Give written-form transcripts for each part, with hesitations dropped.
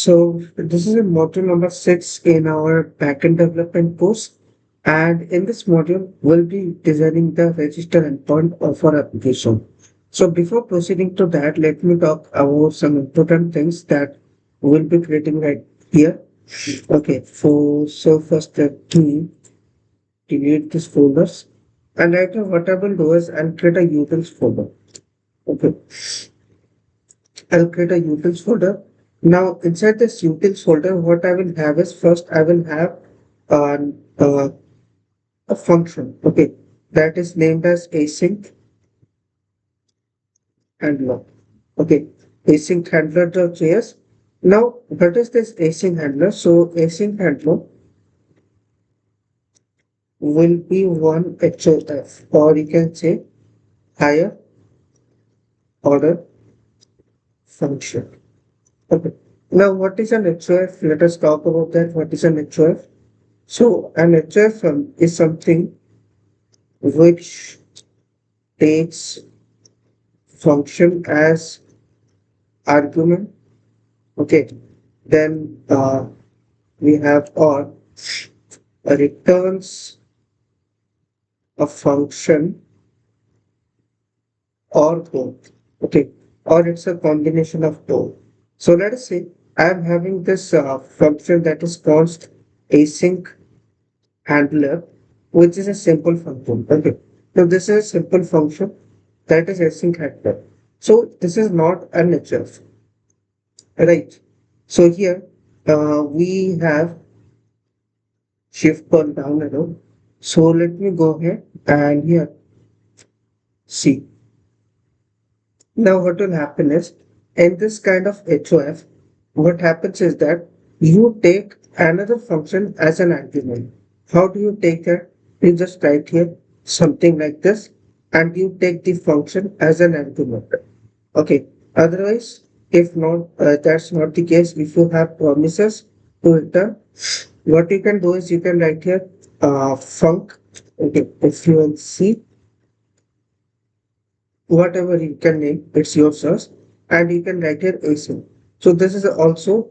So this is a module number 6 in our backend development course. And in this module, we'll be designing the register endpoint of our application. So before proceeding to that, let me talk about some important things that we'll be creating right here. Okay, so first let me delete these folders. And later what I will do is I'll create a utils folder. Okay, I'll create a utils folder. Now inside this utils folder, what I will have is first I will have an, a function. Okay, that is named as async handler. Okay, async handler.js. Now, what is this async handler? So async handler will be one HOF, or you can say higher order function. Okay. Now, what is an HOF? Let us talk about that. What is an HOF? So, an HOF is something which takes function as argument. Okay. Then we have or returns a function or both. Okay. Or it's a combination of both. So let us say I am having this function that is called async handler, which is a simple function. Okay. Now this is a simple function that is async handler. So this is not an HF, right? So here we have shift burn down arrow. So let me go ahead and here see. Now what will happen is in this kind of HOF, what happens is that you take another function as an argument. How do you take that? You just write here something like this and you take the function as an argument. Okay. Otherwise, if not, that's not the case. If you have promises to return, what you can do is you can write here func. Okay. If you will see whatever you can name, it's your source, and you can write here async. So this is also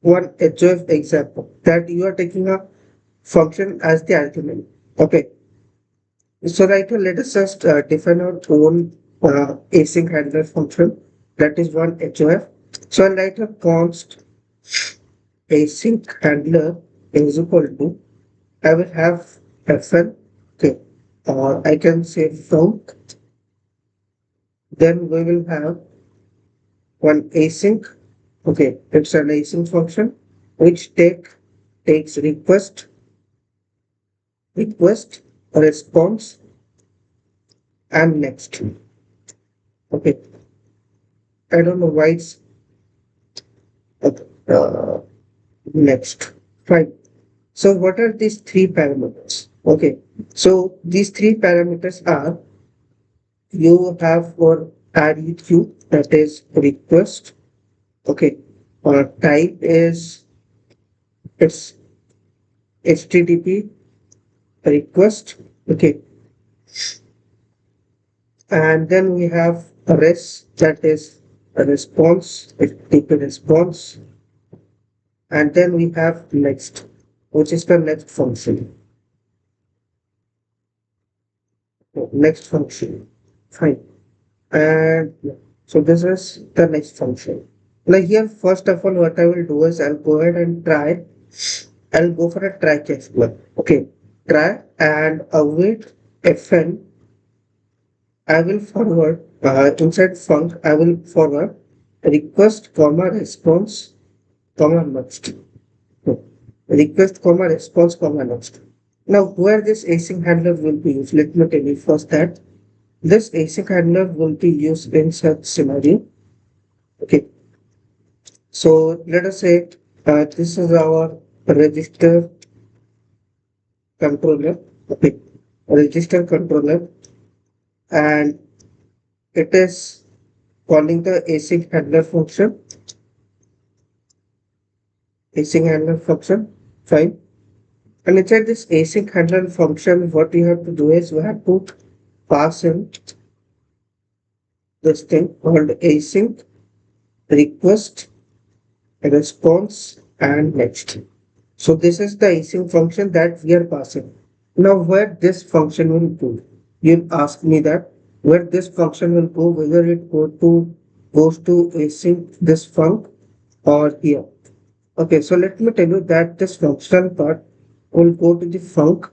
one HOF example that you are taking a function as the argument. Okay. So right here, let us just define our own async handler function. That is one HOF. So I'll write a const async handler is equal to, I will have fn, okay, or I can say func. Then we will have one async, okay, it's an async function which takes request, response, and next. Okay, I don't know why it's uh, next. Fine. So what are these three parameters? Okay, so these three parameters are you have for REQ, that is request. Okay, type is it's HTTP request. Okay, and then we have a res, that is a response, HTTP response, and then we have next, which is the next function. Next function. Fine. And so this is the next function. Now here, first of all, what I will do is I'll go ahead and try. I'll go for a try catch block. Okay. Try and await fn. I will forward inside func. I will forward request comma response comma next. Request comma response comma next. Now where this async handler will be used, let me tell you first that this async handler will be used in such scenario. Okay. So let us say this is our register controller. Okay. Register controller, and it is calling the async handler function. Async handler function. Fine. And inside this async handler function, what we have to do is we have to pass in this thing called async request a response and next. So this is the async function that we are passing. Now where this function will go? You'll ask me that where this function will go, whether it goes to async this func or here. Okay, so let me tell you that this functional part will go to the func.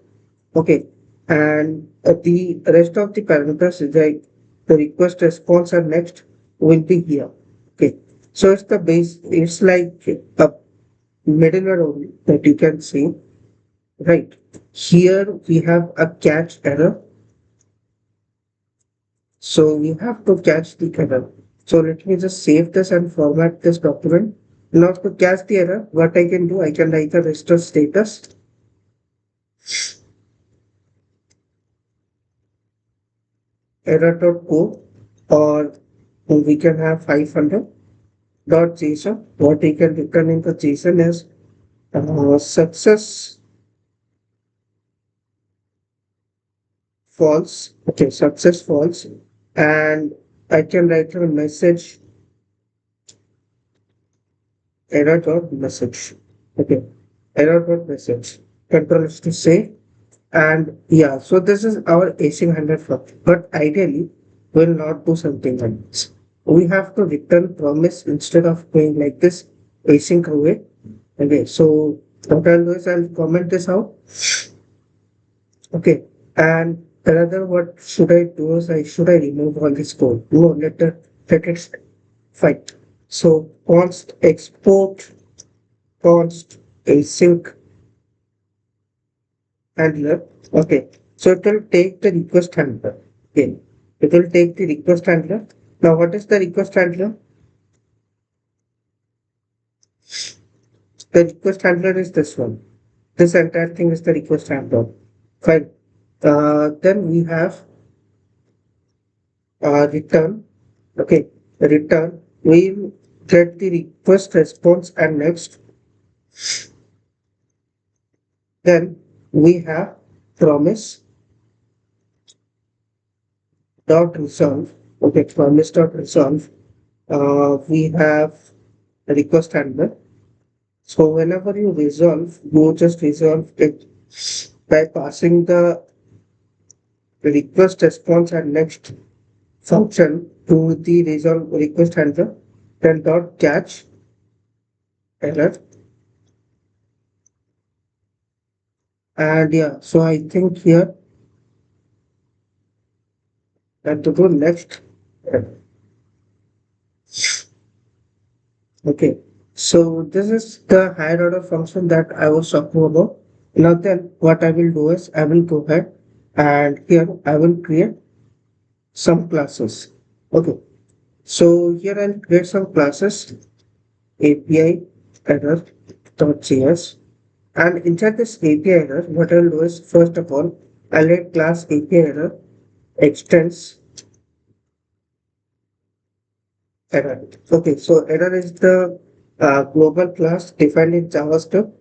Okay, and the rest of the parameters is like the request response and next will be here. Okay, so it's the base, it's like a middleware only that you can see, right? Here we have a catch error, so we have to catch the error. So let me just save this and format this document. Now to catch the error, what I can do, I can write a restore status error.co, or we can have 500 dot JSON. What we can return in the JSON is success false. Okay, success false, and I can write a message error dot message. Okay, error dot message. Control is to save. And yeah, so this is our async handler function. But ideally, we'll not do something like this. We have to return promise instead of going like this async away. Okay, so what I'll do is I'll comment this out. Okay, and another what should I do is I remove all this code? No, let it fine. So const export const async handler. Okay, so it will take the request handler. Okay, it will take the request handler. Now, what is the request handler? The request handler is this one. This entire thing is the request handler. Fine. Then we have return. Okay, return. We'll get the request response and next. Then we have promise dot resolve. Okay, promise dot resolve. We have a request handler. So whenever you resolve, you just resolve it by passing the request response and next function to the resolve request handler, then dot catch error. And yeah, so I think here that to go next. Okay, so this is the higher order function that I was talking about. Now then what I will do is I will go ahead and here I will create some classes. Okay, so here I'll create some classes API error.js, and inside this API error, what I'll do is first of all I'll let class API error extends error. Okay, so error is the global class defined in JavaScript.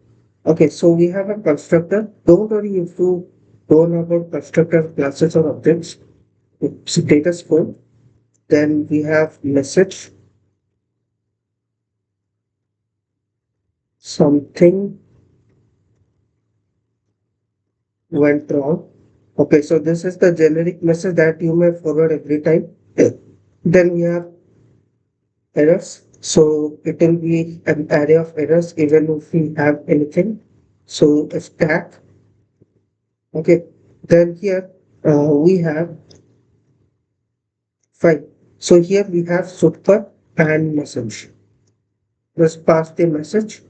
Okay, so we have a constructor. Don't worry if you don't know about constructor classes or objects. It's status code. Then we have message, something went wrong. Okay, so this is the generic message that you may forward every time. Then we have errors. So it will be an array of errors even if we have anything. So a stack. Okay. Then here we have fine. So here we have super and message. Just pass the message.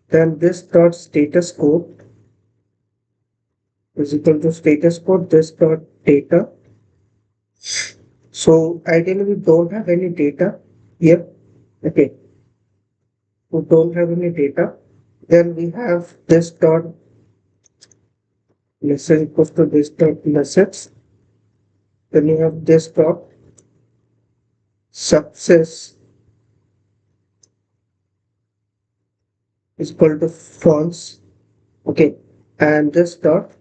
Then this dot status code is equal to status code. This dot data. So ideally we don't have any data here. Okay. We don't have any data. Then we have this dot message equals to this dot message. Then you have this dot success is equal to false. Okay, and this dot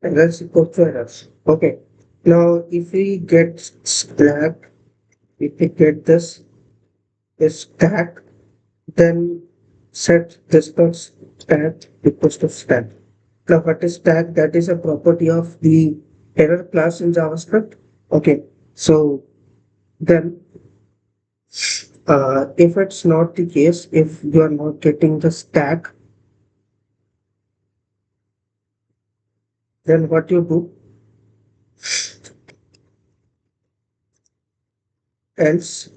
error is equal to errors. Okay, now if we get slack If we get this is stack, then set this dot stack equals to stack. Now what is stack? That is a property of the error class in JavaScript. Okay, so then if it's not the case, if you are not getting the stack, then what you do, else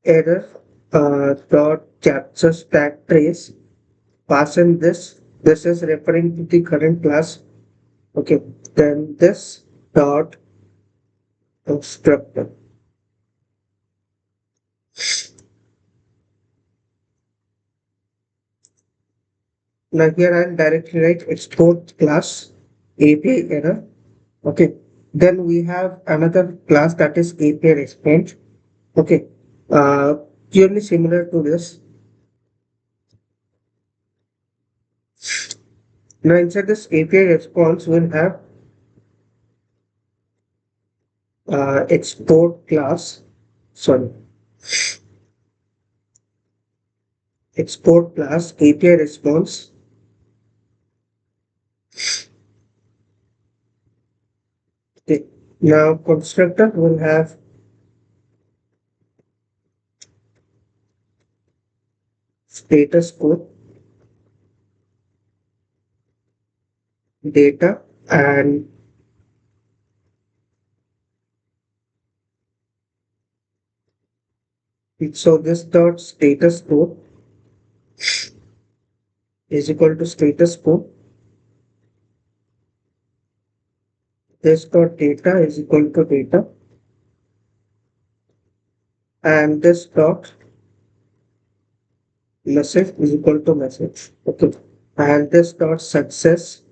error dot capture stack trace, pass in this. This is referring to the current class. Okay, then this dot constructor. Now here I'll directly write export class API error. Okay, then we have another class that is API response. Okay, uh, purely similar to this. Now inside this API response, we'll have export class, sorry, export class API response. Okay. Now constructor will have status code, data, and so this dot status code is equal to status code. This dot data is equal to data, and this dot message is equal to message. Okay, and this dot success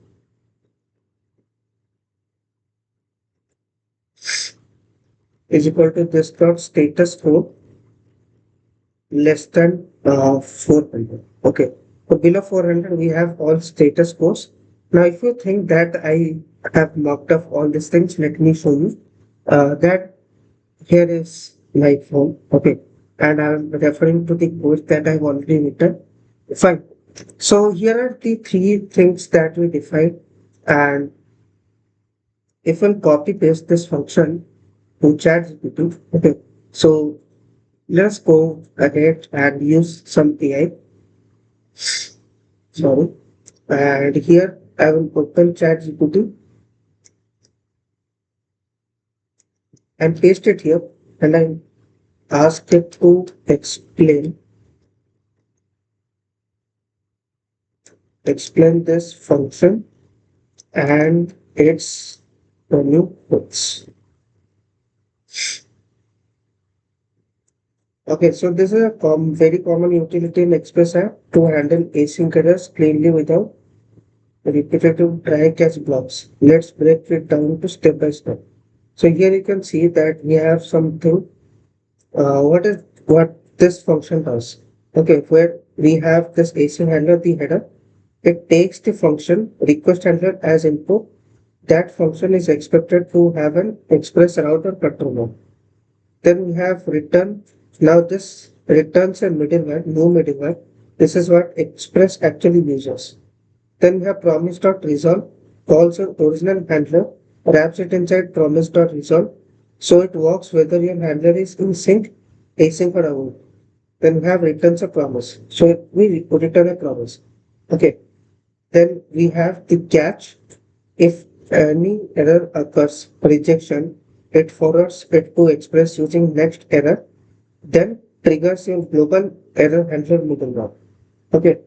is equal to this dot status code less than 400. Okay, so below 400 we have all status codes. Now if you think that I have mocked up all these things, let me show you that here is my phone. Okay, and I'm referring to the code that I've already written. Fine. So here are the three things that we defined, and if we'll copy paste this function to ChatGPT, okay, so let's go ahead and use some AI. Sorry. And here I will open ChatGPT and paste it here. And I ask it to explain this function and its new puts. Okay, so this is a very common utility in Express app to handle async errors cleanly without repetitive try catch blocks. Let's break it down to step by step. So here you can see that we have something. What this function does? Okay, where we have this async handler, the header. It takes the function request handler as input. That function is expected to have an express route or controller. Then we have return. Now this returns a middleware, no middleware. This is what Express actually uses. Then we have promise.resolve, calls an original handler, wraps it inside promise.resolve. So it works whether your handler is in sync, async or out. Then we have returns a promise. So we return a promise. Okay. Then we have the catch. If any error occurs, rejection, it forwards it to Express using next error, then triggers your global error handler middleware. Okay.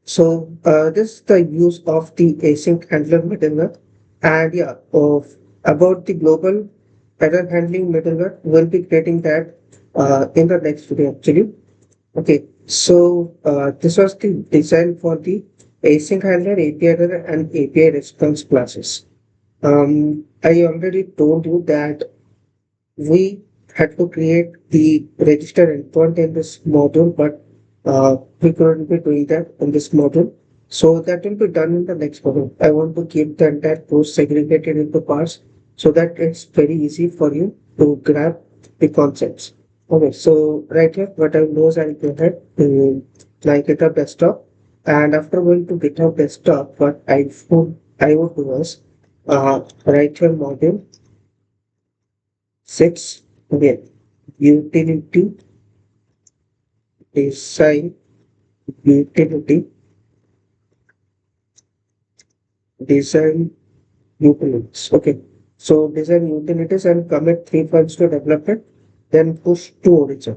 So this is the use of the async handler middleware. And yeah, about the global error handling middleware, we'll be creating that in the next video actually. Okay, so this was the design for the async handler, API error, and API response classes. I already told you that we had to create the register endpoint in this module, but we couldn't be doing that in this module. So that will be done in the next module. I want to keep the entire course segregated into parts so that it's very easy for you to grab the concepts. Okay, so right here, what I will do is I'll go ahead to my GitHub desktop. And after going to GitHub desktop, what I would do is right here module 6, again, utility design utility design utilities. Okay. So design utilities and commit 3 files to development, then push to origin.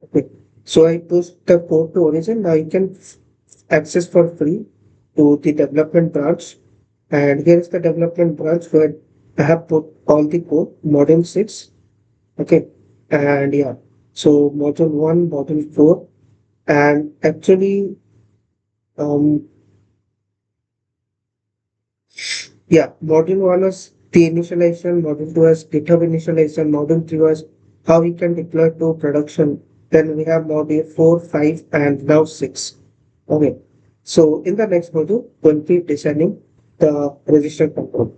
Okay. So I push the code to origin. Now you can access for free to the development branch. And here is the development branch where I have put all the code, module 6. Okay. And yeah. So module 1, module 4. And actually, um, yeah, module one was the initialization, module two was GitHub initialization, module three was how we can deploy to production. Then we have module four, five, and now six. Okay. So in the next module, we'll be designing the register control.